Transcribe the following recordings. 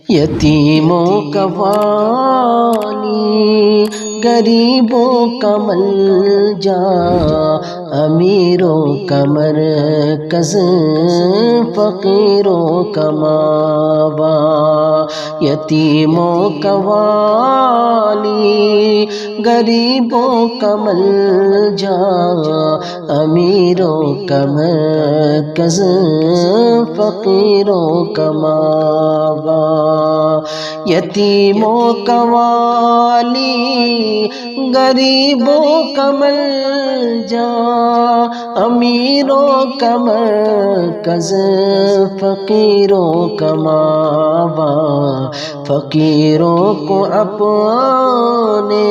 یتیموں کا والی، غریبوں کا ملجا، امیروں کا مرکز، فقیروں کا ماوا۔ یتیموں کا والی، غریبوں کا ملجا، امیروں کا مرکز، فقیروں کا ماوا۔ یتیموں کا والی، غریبوں کا ملجا، امیروں کا مرکز، فقیروں کا ماوا۔ فقیروں کو اپنے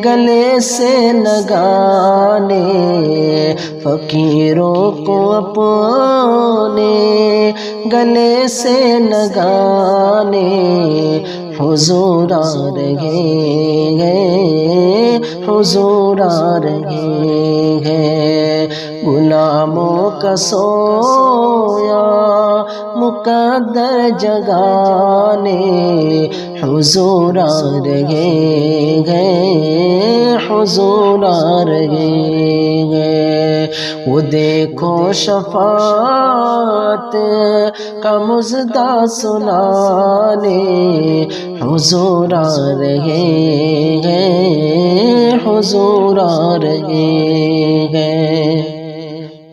گلے سے لگانے، فقیروں کو اپنے گلے سے لگانے، حضور آ رہے ہیں، حضور آ رہے ہیں۔ غلاموں کا سویا مقدر جگانے، حضور آ رہے ہیں، حضور آ رہے ہیں۔ وہ دیکھو شفاعت کا مژدہ سنانے، حضور آ رہے ہیں، حضور آ رہے ہیں۔